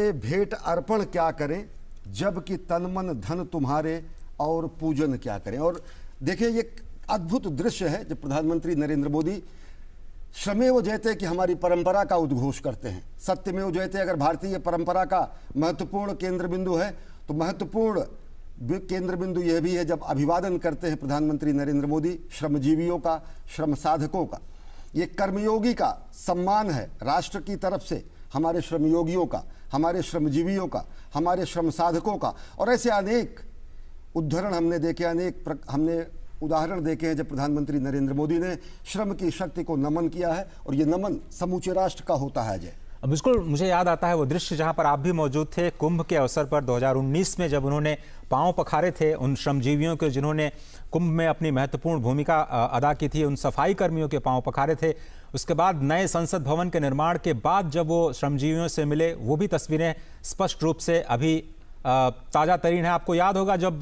पे भेंट अर्पण क्या करें, जबकि तन मन धन तुम्हारे और पूजन क्या करें। और देखिए ये अद्भुत दृश्य है जब प्रधानमंत्री नरेंद्र मोदी श्रमेव जयते की हमारी परंपरा का उद्घोष करते हैं। सत्यमेव जयते अगर भारतीय परंपरा का महत्वपूर्ण केंद्र बिंदु है तो महत्वपूर्ण केंद्र बिंदु यह भी है जब अभिवादन करते हैं प्रधानमंत्री नरेंद्र मोदी श्रमजीवियों का, श्रम साधकों का। ये कर्मयोगी का सम्मान है राष्ट्र की तरफ से हमारे श्रमयोगियों का, हमारे श्रमजीवियों का, हमारे श्रम साधकों का। और ऐसे अनेक उदाहरण हमने देखे, हमने उदाहरण देखे हैं जब प्रधानमंत्री नरेंद्र मोदी ने श्रम की शक्ति को नमन किया है, और ये नमन समूचे राष्ट्र का होता है। अजय, बिल्कुल मुझे याद आता है वो दृश्य जहां पर आप भी मौजूद थे कुंभ के अवसर पर 2019 में, जब उन्होंने पांव पखारे थे उन श्रमजीवियों के जिन्होंने कुंभ में अपनी महत्वपूर्ण भूमिका अदा की थी, उन सफाई कर्मियों के पांव पखारे थे। उसके बाद नए संसद भवन के निर्माण के बाद जब वो श्रमजीवियों से मिले, वो भी तस्वीरें स्पष्ट रूप से अभी ताज़ा तरीन है। आपको याद होगा जब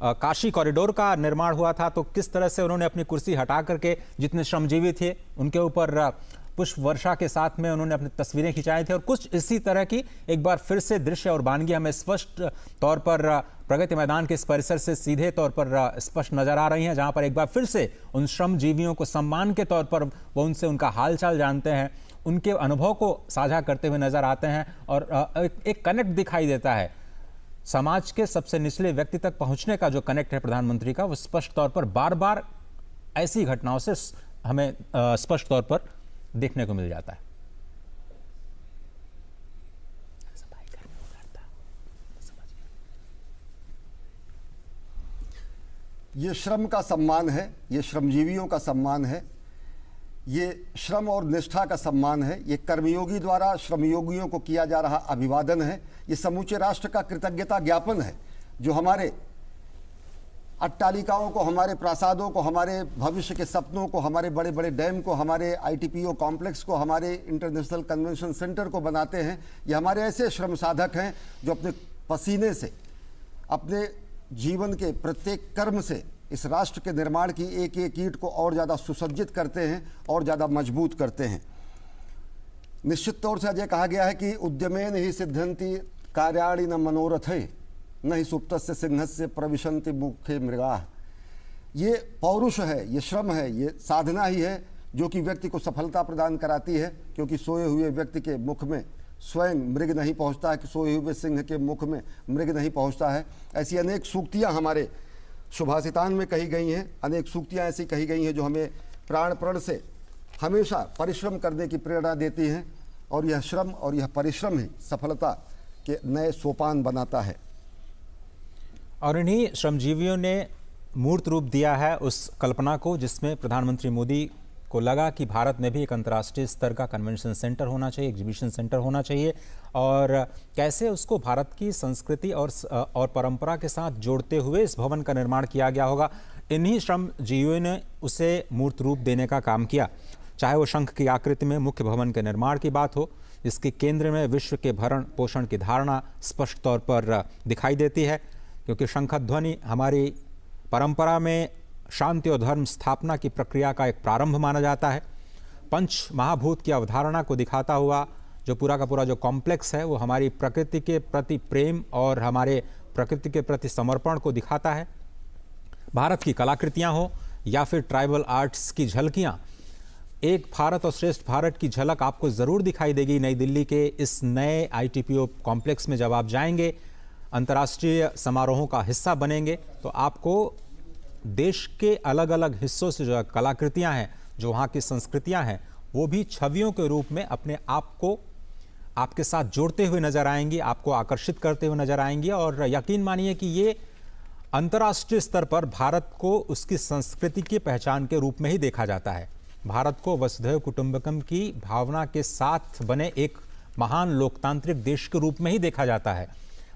काशी कॉरिडोर का निर्माण हुआ था तो किस तरह से उन्होंने अपनी कुर्सी हटा करके जितने श्रमजीवी थे उनके ऊपर पुष्प वर्षा के साथ में उन्होंने अपनी तस्वीरें खिंचाई थी। और कुछ इसी तरह की एक बार फिर से दृश्य और वानगी हमें स्पष्ट तौर पर प्रगति मैदान के इस परिसर से सीधे तौर पर स्पष्ट नजर आ रही हैं, जहां पर एक बार फिर से उन श्रमजीवियों को सम्मान के तौर पर वो उनसे उनका हालचाल जानते हैं, उनके अनुभव को साझा करते हुए नजर आते हैं। और एक कनेक्ट दिखाई देता है समाज के सबसे निचले व्यक्ति तक पहुंचने का जो कनेक्ट है प्रधानमंत्री का, वो स्पष्ट तौर पर बार बार ऐसी घटनाओं से हमें स्पष्ट तौर पर देखने को मिल जाता है। ये श्रम का सम्मान है, ये श्रमजीवियों का सम्मान है, ये श्रम और निष्ठा का सम्मान है, ये कर्मयोगी द्वारा श्रमयोगियों को किया जा रहा अभिवादन है, ये समूचे राष्ट्र का कृतज्ञता ज्ञापन है जो हमारे अट्टालिकाओं को, हमारे प्रासादों को, हमारे भविष्य के सपनों को, हमारे बड़े बड़े डैम को, हमारे आईटीपीओ कॉम्प्लेक्स को, हमारे इंटरनेशनल कन्वेंशन सेंटर को बनाते हैं। ये हमारे ऐसे श्रम साधक हैं जो अपने पसीने से, अपने जीवन के प्रत्येक कर्म से इस राष्ट्र के निर्माण की एक एक ईंट को और ज़्यादा सुसज्जित करते हैं और ज़्यादा मजबूत करते हैं। निश्चित तौर से अजय कहा गया है कि उद्यमेन ही सिद्धंति कार्याणि न मनोरथे न ही सुप्तस्य सिंहस्य प्रविशन्ति मुखे मृगाः। ये पौरुष है, ये श्रम है, ये साधना ही है जो कि व्यक्ति को सफलता प्रदान कराती है, क्योंकि सोए हुए व्यक्ति के मुख में स्वयं मृग नहीं पहुंचता है, कि सोए हुए सिंह के मुख में मृग नहीं पहुंचता है। ऐसी अनेक सूक्तियां हमारे सुभाषितान में कही गई हैं, अनेक सूक्तियां ऐसी कही गई हैं जो हमें प्राण प्रण से हमेशा परिश्रम करने की प्रेरणा देती हैं। और यह श्रम और यह परिश्रम ही सफलता के नए सोपान बनाता है। और इन्हीं श्रमजीवियों ने मूर्त रूप दिया है उस कल्पना को जिसमें प्रधानमंत्री मोदी को लगा कि भारत में भी एक अंतर्राष्ट्रीय स्तर का कन्वेंशन सेंटर होना चाहिए, एग्जीबिशन सेंटर होना चाहिए, और कैसे उसको भारत की संस्कृति और परंपरा के साथ जोड़ते हुए इस भवन का निर्माण किया गया होगा। इन्हीं श्रमजीवियों ने उसे मूर्त रूप देने का काम किया। चाहे वो शंख की आकृति में मुख्य भवन के निर्माण की बात हो, जिसके केंद्र में विश्व के भरण पोषण की धारणा स्पष्ट तौर पर दिखाई देती है, क्योंकि शंखध्वनि हमारी परंपरा में शांति और धर्म स्थापना की प्रक्रिया का एक प्रारंभ माना जाता है। पंच महाभूत की अवधारणा को दिखाता हुआ जो पूरा का पूरा जो कॉम्प्लेक्स है वो हमारी प्रकृति के प्रति प्रेम और हमारे प्रकृति के प्रति समर्पण को दिखाता है। भारत की कलाकृतियाँ हो या फिर ट्राइबल आर्ट्स की झलकियाँ, एक भारत और श्रेष्ठ भारत की झलक आपको ज़रूर दिखाई देगी नई दिल्ली के इस नए आईटीपीओ कॉम्प्लेक्स में। जब आप जाएंगे, अंतर्राष्ट्रीय समारोहों का हिस्सा बनेंगे, तो आपको देश के अलग अलग हिस्सों से जो कलाकृतियां हैं, जो वहाँ की संस्कृतियां हैं, वो भी छवियों के रूप में अपने आप को आपके साथ जोड़ते हुए नजर आएंगी, आपको आकर्षित करते हुए नजर आएंगी। और यकीन मानिए कि ये अंतर्राष्ट्रीय स्तर पर भारत को उसकी संस्कृति की पहचान के रूप में ही देखा जाता है। भारत को वसुधैव कुटुंबकम की भावना के साथ बने एक महान लोकतांत्रिक देश के रूप में ही देखा जाता है।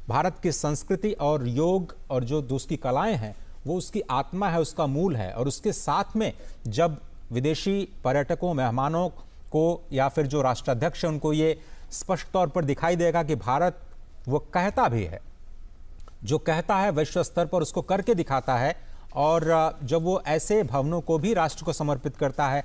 भारत की संस्कृति और योग और जो उसकी कलाएं हैं वो उसकी आत्मा है, उसका मूल है। और उसके साथ में जब विदेशी पर्यटकों, मेहमानों को या फिर जो राष्ट्राध्यक्ष हैं उनको ये स्पष्ट तौर पर दिखाई देगा कि भारत वो कहता भी है, जो कहता है विश्व स्तर पर उसको करके दिखाता है। और जब वो ऐसे भवनों को भी राष्ट्र को समर्पित करता है